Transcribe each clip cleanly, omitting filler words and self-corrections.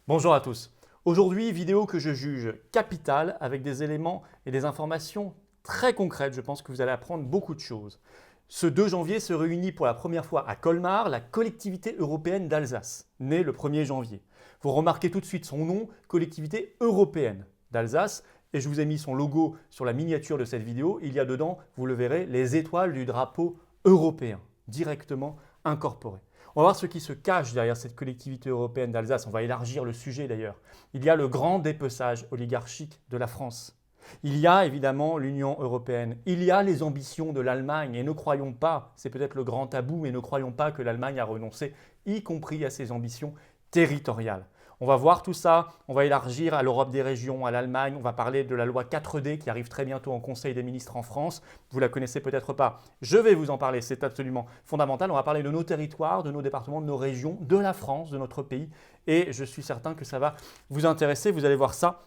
Bonjour à tous. Aujourd'hui, vidéo que je juge capitale avec des éléments et des informations très concrètes. Je pense que vous allez apprendre beaucoup de choses. Ce 2 janvier se réunit pour la première fois à Colmar la collectivité européenne d'Alsace, née le 1er janvier. Vous remarquez tout de suite son nom, collectivité européenne d'Alsace, et je vous ai mis son logo sur la miniature de cette vidéo. Il y a dedans, vous le verrez, les étoiles du drapeau européen, directement incorporées. On va voir ce qui se cache derrière cette collectivité européenne d'Alsace. On va élargir le sujet d'ailleurs. Il y a le grand dépeçage oligarchique de la France. Il y a évidemment l'Union européenne. Il y a les ambitions de l'Allemagne. Et ne croyons pas, c'est peut-être le grand tabou, mais ne croyons pas que l'Allemagne a renoncé, y compris à ses ambitions territoriales. On va voir tout ça, on va élargir à l'Europe des régions, à l'Allemagne, on va parler de la loi 4D qui arrive très bientôt en Conseil des ministres en France. Vous la connaissez peut-être pas, je vais vous en parler, c'est absolument fondamental. On va parler de nos territoires, de nos départements, de nos régions, de la France, de notre pays. Et je suis certain que ça va vous intéresser, vous allez voir ça.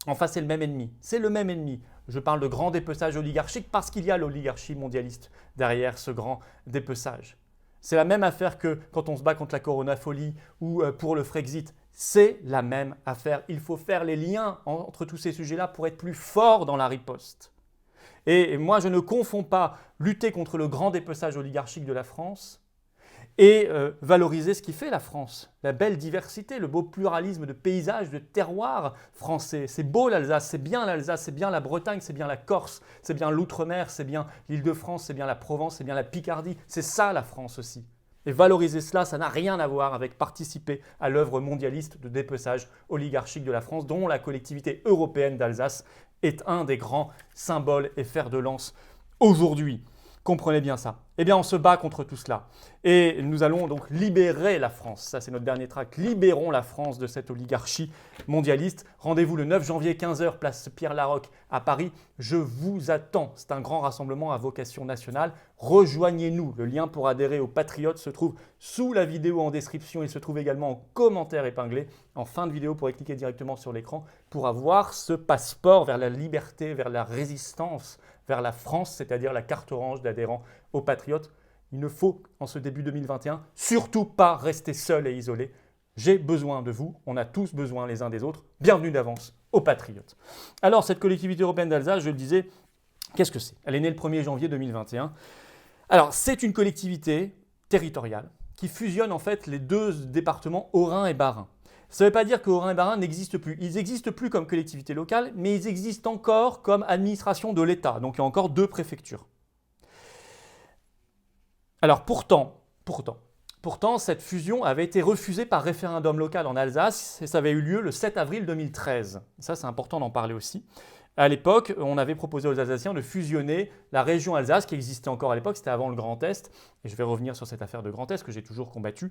Enfin, c'est le même ennemi. C'est le même ennemi. Je parle de grand dépeçage oligarchique parce qu'il y a l'oligarchie mondialiste derrière ce grand dépeçage. C'est la même affaire que quand on se bat contre la coronafolie ou pour le Frexit. C'est la même affaire. Il faut faire les liens entre tous ces sujets-là pour être plus fort dans la riposte. Et moi, je ne confonds pas lutter contre le grand dépeçage oligarchique de la France et valoriser ce qui fait la France, la belle diversité, le beau pluralisme de paysages, de terroirs français. C'est beau l'Alsace, c'est bien la Bretagne, c'est bien la Corse, c'est bien l'Outre-mer, c'est bien l'Île-de-France, c'est bien la Provence, c'est bien la Picardie. C'est ça la France aussi. Et valoriser cela, ça n'a rien à voir avec participer à l'œuvre mondialiste de dépeçage oligarchique de la France, dont la collectivité européenne d'Alsace est un des grands symboles et fers de lance aujourd'hui. Comprenez bien ça. Eh bien, on se bat contre tout cela. Et nous allons donc libérer la France. Ça, c'est notre dernier tract. Libérons la France de cette oligarchie mondialiste. Rendez-vous le 9 janvier, 15h, place Pierre-Laroque à Paris. Je vous attends. C'est un grand rassemblement à vocation nationale. Rejoignez-nous. Le lien pour adhérer aux Patriotes se trouve sous la vidéo en description. Il se trouve également en commentaire épinglé. En fin de vidéo, vous pourrez cliquer directement sur l'écran pour avoir ce passeport vers la liberté, vers la résistance, vers la France, c'est-à-dire la carte orange d'adhérents aux Patriotes. Il ne faut, en ce début 2021, surtout pas rester seul et isolé. J'ai besoin de vous, on a tous besoin les uns des autres. Bienvenue d'avance aux Patriotes. Alors, cette collectivité européenne d'Alsace, je le disais, qu'est-ce que c'est? Elle est née le 1er janvier 2021. Alors, c'est une collectivité territoriale qui fusionne en fait les deux départements Haut-Rhin et Bas-Rhin. Ça ne veut pas dire que Haut-Rhin et Bas-Rhin n'existent plus. Ils n'existent plus comme collectivité locale, mais ils existent encore comme administration de l'État. Donc il y a encore 2 préfectures. Alors pourtant, cette fusion avait été refusée par référendum local en Alsace et ça avait eu lieu le 7 avril 2013. Ça, c'est important d'en parler aussi. À l'époque, on avait proposé aux Alsaciens de fusionner la région Alsace, qui existait encore à l'époque, c'était avant le Grand Est, et je vais revenir sur cette affaire de Grand Est que j'ai toujours combattue,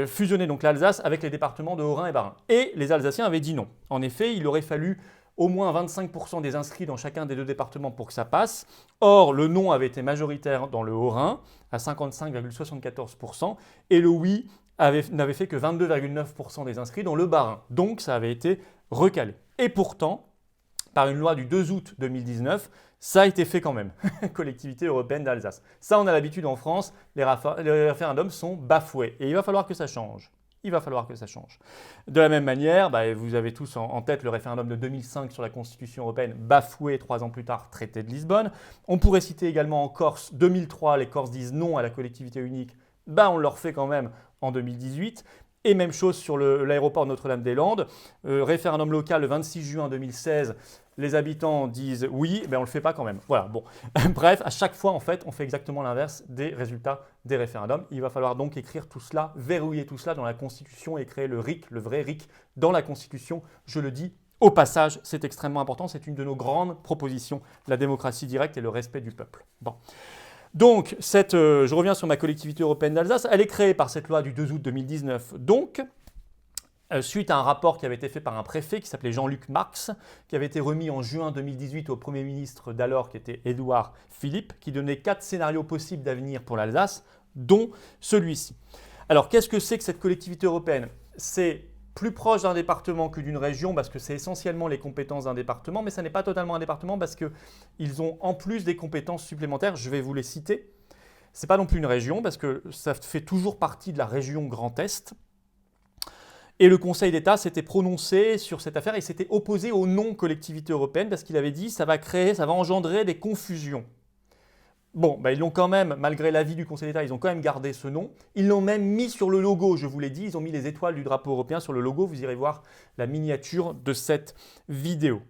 fusionner donc l'Alsace avec les départements de Haut-Rhin et Bas-Rhin. Et les Alsaciens avaient dit non. En effet, il aurait fallu au moins 25% des inscrits dans chacun des 2 départements pour que ça passe. Or, le non avait été majoritaire dans le Haut-Rhin, à 55,74%, et le oui n'avait fait que 22,9% des inscrits dans le Bas-Rhin. Donc, ça avait été recalé. Et pourtant, par une loi du 2 août 2019, ça a été fait quand même, collectivité européenne d'Alsace. Ça, on a l'habitude en France, les référendums sont bafoués et il va falloir que ça change. Il va falloir que ça change. De la même manière, vous avez tous en tête le référendum de 2005 sur la Constitution européenne, bafoué 3 ans plus tard, traité de Lisbonne. On pourrait citer également en Corse, 2003, les Corses disent non à la collectivité unique, on le refait quand même en 2018. Et même chose sur l'aéroport Notre-Dame-des-Landes. Référendum local le 26 juin 2016, les habitants disent oui, mais on ne le fait pas quand même. Voilà, bon. Bref, à chaque fois, en fait, on fait exactement l'inverse des résultats des référendums. Il va falloir donc écrire tout cela, verrouiller tout cela dans la Constitution et créer le RIC, le vrai RIC, dans la Constitution. Je le dis au passage, c'est extrêmement important. C'est une de nos grandes propositions, la démocratie directe et le respect du peuple. Bon. Donc, je reviens sur ma collectivité européenne d'Alsace, elle est créée par cette loi du 2 août 2019. Donc, suite à un rapport qui avait été fait par un préfet qui s'appelait Jean-Luc Marx, qui avait été remis en juin 2018 au Premier ministre d'alors, qui était Édouard Philippe, qui donnait 4 scénarios possibles d'avenir pour l'Alsace, dont celui-ci. Alors, qu'est-ce que c'est que cette collectivité européenne? C'est plus proche d'un département que d'une région parce que c'est essentiellement les compétences d'un département, mais ça n'est pas totalement un département parce qu'ils ont en plus des compétences supplémentaires, je vais vous les citer. Ce n'est pas non plus une région parce que ça fait toujours partie de la région Grand Est. Et le Conseil d'État s'était prononcé sur cette affaire et s'était opposé au nom collectivité européenne parce qu'il avait dit ça va engendrer des confusions. Bon, ils l'ont quand même, malgré l'avis du Conseil d'État, ils ont quand même gardé ce nom. Ils l'ont même mis sur le logo, je vous l'ai dit, ils ont mis les étoiles du drapeau européen sur le logo. Vous irez voir la miniature de cette vidéo.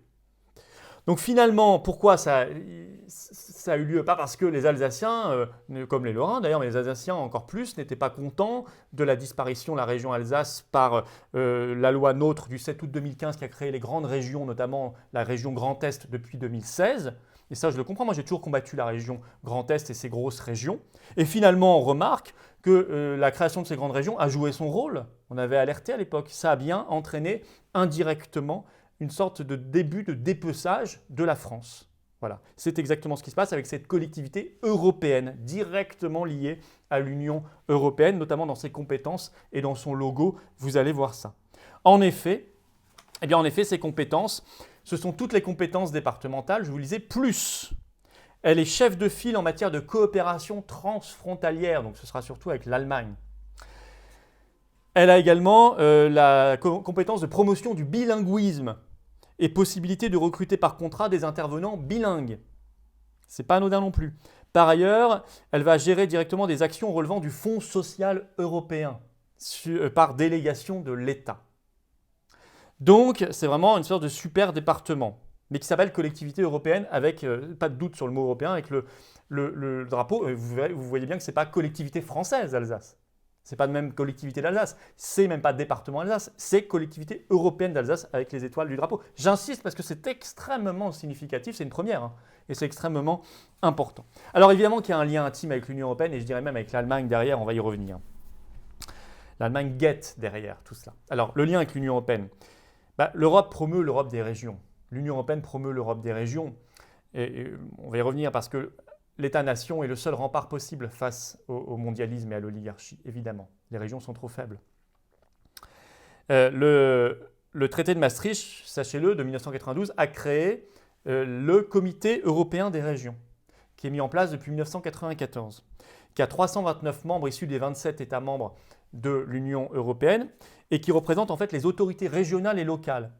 Donc finalement, pourquoi ça a eu lieu? Pas parce que les Alsaciens, comme les Lorrains d'ailleurs, mais les Alsaciens encore plus, n'étaient pas contents de la disparition de la région Alsace par la loi NOTRe du 7 août 2015 qui a créé les grandes régions, notamment la région Grand Est depuis 2016. Et ça, je le comprends. Moi, j'ai toujours combattu la région Grand Est et ses grosses régions. Et finalement, on remarque que la création de ces grandes régions a joué son rôle. On avait alerté à l'époque. Ça a bien entraîné indirectement une sorte de début de dépeçage de la France. Voilà. C'est exactement ce qui se passe avec cette collectivité européenne, directement liée à l'Union européenne, notamment dans ses compétences et dans son logo. Vous allez voir ça. En effet, ces compétences, ce sont toutes les compétences départementales, je vous le disais, plus. Elle est chef de file en matière de coopération transfrontalière, donc ce sera surtout avec l'Allemagne. Elle a également la compétence de promotion du bilinguisme et possibilité de recruter par contrat des intervenants bilingues. Ce n'est pas anodin non plus. Par ailleurs, elle va gérer directement des actions relevant du Fonds social européen par délégation de l'État. Donc, c'est vraiment une sorte de super département, mais qui s'appelle collectivité européenne avec, pas de doute sur le mot européen, avec le drapeau. Vous voyez bien que ce n'est pas collectivité française d'Alsace. Ce n'est pas de même collectivité d'Alsace. C'est même pas département d'Alsace. C'est collectivité européenne d'Alsace avec les étoiles du drapeau. J'insiste parce que c'est extrêmement significatif. C'est une première. Hein, et c'est extrêmement important. Alors évidemment qu'il y a un lien intime avec l'Union européenne et je dirais même avec l'Allemagne derrière. On va y revenir. L'Allemagne guette derrière tout cela. Alors le lien avec l'Union européenne. L'Europe promeut l'Europe des régions. L'Union européenne promeut l'Europe des régions. Et on va y revenir parce que l'État-nation est le seul rempart possible face au mondialisme et à l'oligarchie, évidemment. Les régions sont trop faibles. Le traité de Maastricht, sachez-le, de 1992, a créé le Comité européen des régions, qui est mis en place depuis 1994, qui a 329 membres issus des 27 États membres de l'Union européenne et qui représente en fait les autorités régionales et locales.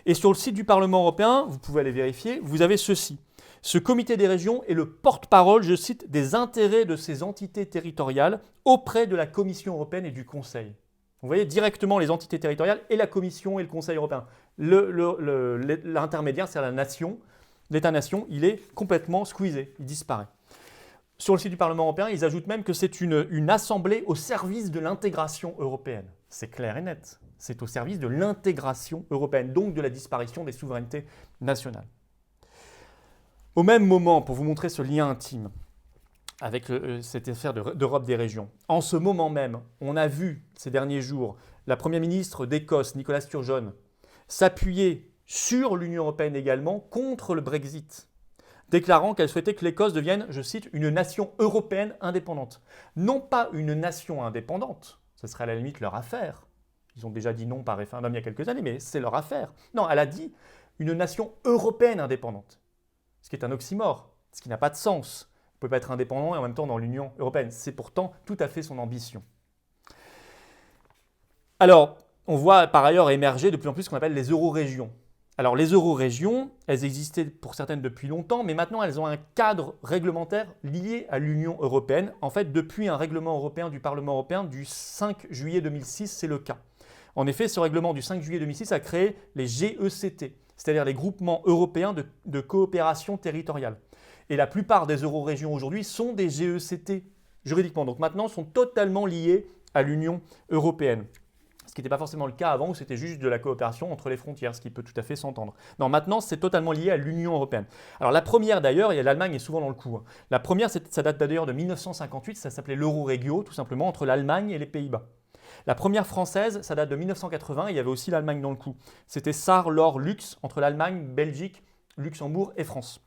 Et sur le site du Parlement européen, vous pouvez aller vérifier, vous avez ceci. Ce comité des régions est le porte-parole, je cite, des intérêts de ces entités territoriales auprès de la Commission européenne et du Conseil. Vous voyez directement les entités territoriales et la Commission et le Conseil européen. L'intermédiaire, c'est la nation. L'État-nation, il est complètement squeezé, il disparaît. Sur le site du Parlement européen, ils ajoutent même que c'est une assemblée au service de l'intégration européenne. C'est clair et net. C'est au service de l'intégration européenne, donc de la disparition des souverainetés nationales. Au même moment, pour vous montrer ce lien intime avec cette affaire d'Europe des régions, en ce moment même, on a vu ces derniers jours la Première ministre d'Écosse, Nicola Sturgeon, s'appuyer sur l'Union européenne également contre le Brexit, déclarant qu'elle souhaitait que l'Écosse devienne, je cite, une nation européenne indépendante. Non pas une nation indépendante, ce serait à la limite leur affaire. Ils ont déjà dit non par référendum il y a quelques années, mais c'est leur affaire. Non, elle a dit une nation européenne indépendante. Ce qui est un oxymore, ce qui n'a pas de sens. Vous ne pouvez pas être indépendant et en même temps dans l'Union européenne. C'est pourtant tout à fait son ambition. Alors, on voit par ailleurs émerger de plus en plus ce qu'on appelle les eurorégions. Alors, les eurorégions, elles existaient pour certaines depuis longtemps, mais maintenant elles ont un cadre réglementaire lié à l'Union européenne. En fait, depuis un règlement européen du Parlement européen du 5 juillet 2006, c'est le cas. En effet, ce règlement du 5 juillet 2006 a créé les GECT, c'est-à-dire les groupements européens de coopération territoriale. Et la plupart des eurorégions aujourd'hui sont des GECT juridiquement. Donc maintenant, sont totalement liés à l'Union européenne. Ce qui n'était pas forcément le cas avant, où c'était juste de la coopération entre les frontières, ce qui peut tout à fait s'entendre. Non, maintenant, c'est totalement lié à l'Union européenne. Alors la première d'ailleurs, et l'Allemagne est souvent dans le coup, hein. La première, ça date d'ailleurs de 1958, ça s'appelait l'Euroregio, tout simplement, entre l'Allemagne et les Pays-Bas. La première française, ça date de 1980, il y avait aussi l'Allemagne dans le coup. C'était Saar-Lor-Lux, entre l'Allemagne, Belgique, Luxembourg et France.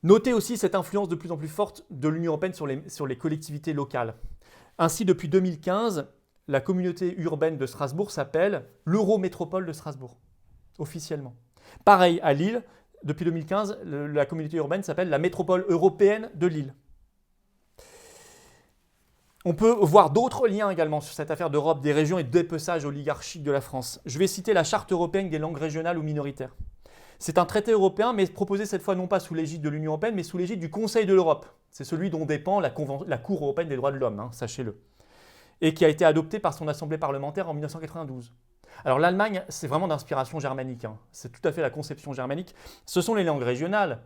Notez aussi cette influence de plus en plus forte de l'Union européenne sur les collectivités locales. Ainsi, depuis 2015, la communauté urbaine de Strasbourg s'appelle l'Eurométropole de Strasbourg, officiellement. Pareil, à Lille, depuis 2015, la communauté urbaine s'appelle la Métropole européenne de Lille. On peut voir d'autres liens également sur cette affaire d'Europe, des régions et de dépeçage oligarchique de la France. Je vais citer la Charte européenne des langues régionales ou minoritaires. C'est un traité européen, mais proposé cette fois non pas sous l'égide de l'Union européenne, mais sous l'égide du Conseil de l'Europe. C'est celui dont dépend la Cour européenne des droits de l'homme, sachez-le. Et qui a été adopté par son assemblée parlementaire en 1992. Alors l'Allemagne, c'est vraiment d'inspiration germanique. C'est tout à fait la conception germanique. Ce sont les langues régionales.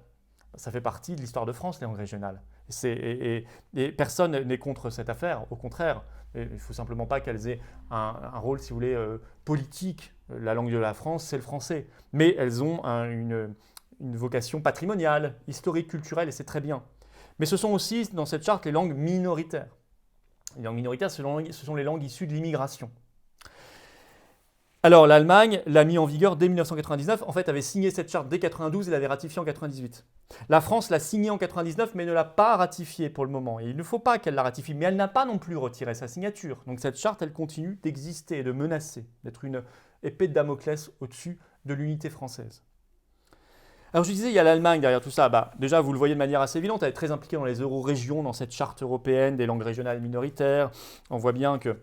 Ça fait partie de l'histoire de France, les langues régionales. Et personne n'est contre cette affaire, au contraire. Il ne faut simplement pas qu'elles aient un rôle, si vous voulez, politique. La langue de la France, c'est le français. Mais elles ont une vocation patrimoniale, historique, culturelle, et c'est très bien. Mais ce sont aussi, dans cette charte, les langues minoritaires. Les langues minoritaires, ce sont les langues issues de l'immigration. Alors l'Allemagne l'a mis en vigueur dès 1999, en fait avait signé cette charte dès 1992 et l'avait ratifiée en 1998. La France l'a signée en 1999 mais ne l'a pas ratifiée pour le moment. Et il ne faut pas qu'elle la ratifie, mais elle n'a pas non plus retiré sa signature. Donc cette charte, elle continue d'exister et de menacer, d'être une épée de Damoclès au-dessus de l'unité française. Alors je disais, il y a l'Allemagne derrière tout ça. Déjà, vous le voyez de manière assez évidente, elle est très impliquée dans les euro-régions, dans cette charte européenne des langues régionales et minoritaires. On voit bien qu'elle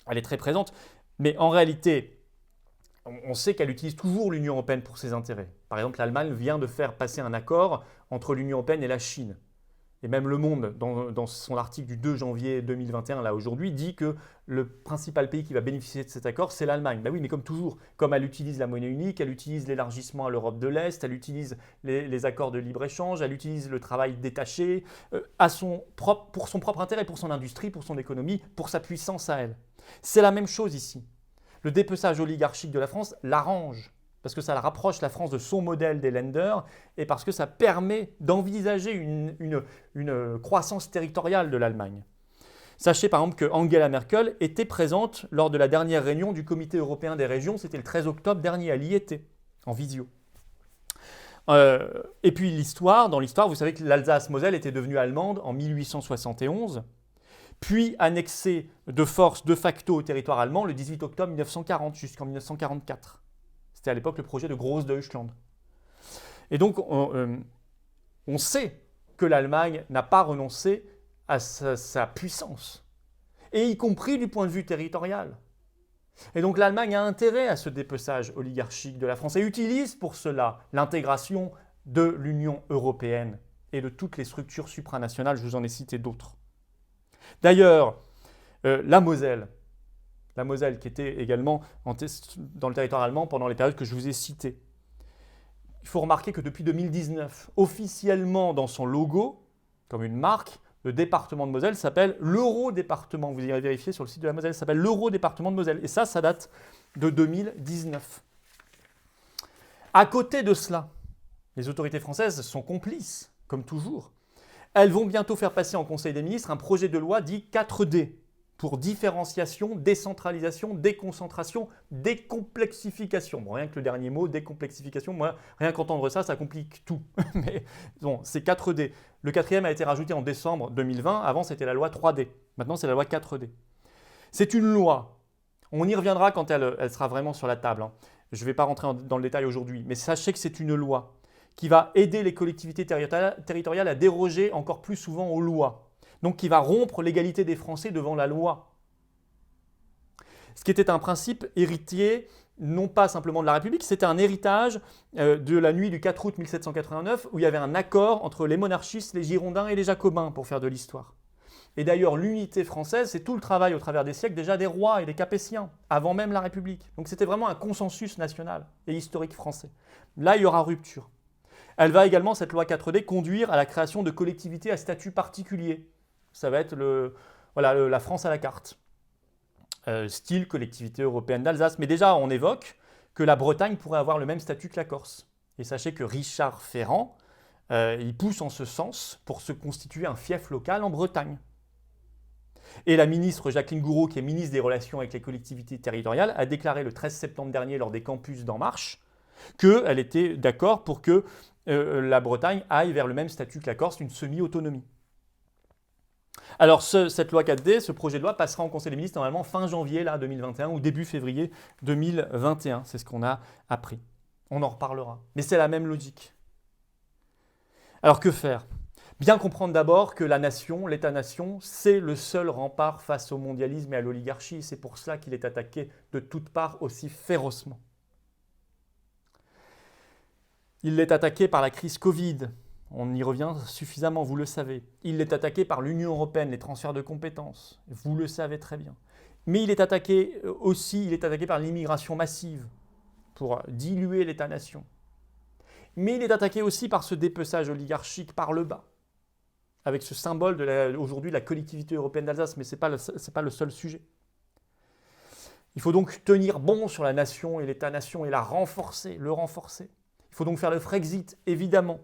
est très présente. Mais en réalité, on sait qu'elle utilise toujours l'Union européenne pour ses intérêts. Par exemple, l'Allemagne vient de faire passer un accord entre l'Union européenne et la Chine. Et même Le Monde, dans son article du 2 janvier 2021, là aujourd'hui, dit que le principal pays qui va bénéficier de cet accord, c'est l'Allemagne. Oui, mais comme toujours, comme elle utilise la monnaie unique, elle utilise l'élargissement à l'Europe de l'Est, elle utilise les accords de libre-échange, elle utilise le travail détaché pour son propre intérêt, pour son industrie, pour son économie, pour sa puissance à elle. C'est la même chose ici. Le dépeçage oligarchique de la France l'arrange, parce que ça rapproche la France de son modèle des Länder et parce que ça permet d'envisager une croissance territoriale de l'Allemagne. Sachez par exemple que Angela Merkel était présente lors de la dernière réunion du Comité européen des régions, c'était le 13 octobre dernier, elle y était, en visio. Et puis dans l'histoire, vous savez que l'Alsace-Moselle était devenue allemande en 1871, puis annexée de force de facto au territoire allemand le 18 octobre 1940 jusqu'en 1944. C'était à l'époque le projet de Großdeutschland. Et donc, on sait que l'Allemagne n'a pas renoncé à sa puissance, et y compris du point de vue territorial. Et donc l'Allemagne a intérêt à ce dépeçage oligarchique de la France et utilise pour cela l'intégration de l'Union européenne et de toutes les structures supranationales, je vous en ai cité d'autres. D'ailleurs, la Moselle qui était également dans le territoire allemand pendant les périodes que je vous ai citées. Il faut remarquer que depuis 2019, officiellement dans son logo, comme une marque, le département de Moselle s'appelle l'Euro-département. Vous irez vérifier sur le site de la Moselle, ça s'appelle l'Euro-département de Moselle. Et ça date de 2019. À côté de cela, les autorités françaises sont complices, comme toujours. Elles vont bientôt faire passer en Conseil des ministres un projet de loi dit 4D, pour différenciation, décentralisation, déconcentration, décomplexification. Bon, rien que le dernier mot, décomplexification, moi, rien qu'entendre ça, ça complique tout. Mais bon, c'est 4D. Le quatrième a été rajouté en décembre 2020. Avant, c'était la loi 3D. Maintenant, c'est la loi 4D. C'est une loi. On y reviendra quand elle sera vraiment sur la table. Je ne vais pas rentrer dans le détail aujourd'hui, mais sachez que c'est une loi qui va aider les collectivités territoriales à déroger encore plus souvent aux lois. Donc qui va rompre l'égalité des Français devant la loi. Ce qui était un principe héritier, non pas simplement de la République, c'était un héritage de la nuit du 4 août 1789, où il y avait un accord entre les monarchistes, les Girondins et les Jacobins, pour faire de l'histoire. Et d'ailleurs, l'unité française, c'est tout le travail au travers des siècles déjà des rois et des Capétiens, avant même la République. Donc c'était vraiment un consensus national et historique français. Là, il y aura rupture. Elle va également, cette loi 4D, conduire à la création de collectivités à statut particulier. Ça va être la France à la carte, style collectivité européenne d'Alsace. Mais déjà, on évoque que la Bretagne pourrait avoir le même statut que la Corse. Et sachez que Richard Ferrand, il pousse en ce sens pour se constituer un fief local en Bretagne. Et la ministre Jacqueline Gourault, qui est ministre des Relations avec les collectivités territoriales, a déclaré le 13 septembre dernier lors des campus d'En Marche qu'elle était d'accord pour que la Bretagne aille vers le même statut que la Corse, une semi-autonomie. Alors cette loi 4D, ce projet de loi passera en Conseil des ministres normalement fin janvier 2021 ou début février 2021. C'est ce qu'on a appris. On en reparlera. Mais c'est la même logique. Alors que faire ? Bien comprendre d'abord que la nation, l'État-nation, c'est le seul rempart face au mondialisme et à l'oligarchie. C'est pour cela qu'il est attaqué de toutes parts aussi férocement. Il est attaqué par la crise Covid. On y revient suffisamment, vous le savez. Il est attaqué par l'Union européenne, les transferts de compétences. Vous le savez très bien. Mais il est attaqué aussi, il est attaqué par l'immigration massive pour diluer l'État-nation. Mais il est attaqué aussi par ce dépeçage oligarchique par le bas, avec ce symbole aujourd'hui de la collectivité européenne d'Alsace, mais ce n'est pas le seul sujet. Il faut donc tenir bon sur la nation et l'État-nation et le renforcer. Il faut donc faire le Frexit, évidemment.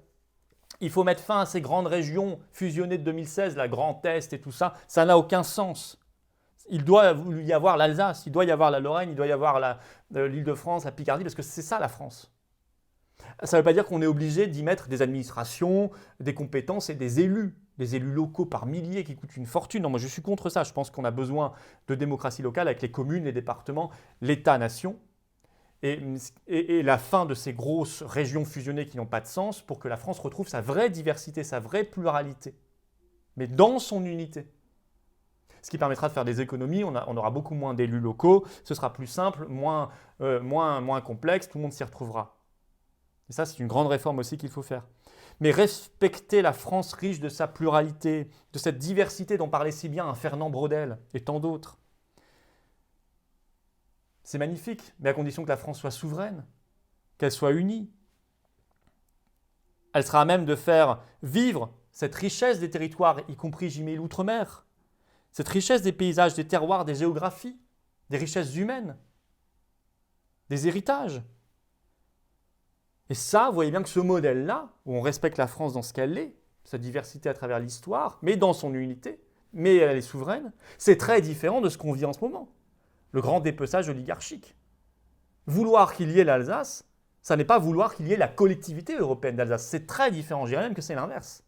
Il faut mettre fin à ces grandes régions fusionnées de 2016, la Grand Est et tout ça. Ça n'a aucun sens. Il doit y avoir l'Alsace, il doit y avoir la Lorraine, il doit y avoir l'Île-de-France, la Picardie, parce que c'est ça la France. Ça ne veut pas dire qu'on est obligé d'y mettre des administrations, des compétences et des élus locaux par milliers qui coûtent une fortune. Non, moi je suis contre ça. Je pense qu'on a besoin de démocratie locale avec les communes, les départements, l'État-nation et la fin de ces grosses régions fusionnées qui n'ont pas de sens pour que la France retrouve sa vraie diversité, sa vraie pluralité, mais dans son unité. Ce qui permettra de faire des économies, on aura beaucoup moins d'élus locaux, ce sera plus simple, moins complexe, tout le monde s'y retrouvera. Et ça, c'est une grande réforme aussi qu'il faut faire. Mais respecter la France riche de sa pluralité, de cette diversité dont parlait si bien un Fernand Braudel et tant d'autres. C'est magnifique, mais à condition que la France soit souveraine, qu'elle soit unie. Elle sera à même de faire vivre cette richesse des territoires, y compris, j'y mets l'outre-mer, cette richesse des paysages, des terroirs, des géographies, des richesses humaines, des héritages. Et ça, vous voyez bien que ce modèle-là, où on respecte la France dans ce qu'elle est, sa diversité à travers l'histoire, mais dans son unité, mais elle est souveraine, c'est très différent de ce qu'on vit en ce moment. Le grand dépeçage oligarchique. Vouloir qu'il y ait l'Alsace, ça n'est pas vouloir qu'il y ait la collectivité européenne d'Alsace. C'est très différent, je dirais même que c'est l'inverse.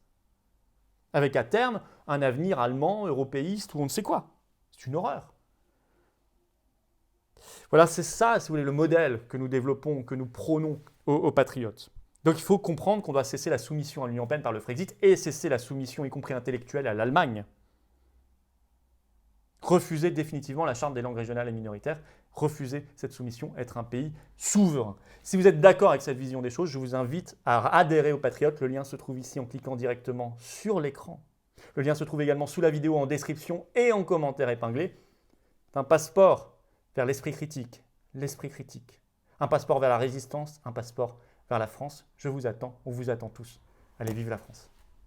Avec à terme un avenir allemand, européiste, ou on ne sait quoi. C'est une horreur. Voilà, c'est ça, si vous voulez, le modèle que nous développons, que nous prônons aux patriotes. Donc il faut comprendre qu'on doit cesser la soumission à l'Union européenne par le Frexit et cesser la soumission, y compris intellectuelle, à l'Allemagne. Refuser définitivement la charte des langues régionales et minoritaires, refuser cette soumission, être un pays souverain. Si vous êtes d'accord avec cette vision des choses, je vous invite à adhérer aux Patriotes. Le lien se trouve ici en cliquant directement sur l'écran. Le lien se trouve également sous la vidéo en description et en commentaire épinglé. C'est un passeport vers l'esprit critique, un passeport vers la résistance, un passeport vers la France. Je vous attends, on vous attend tous. Allez, vive la France!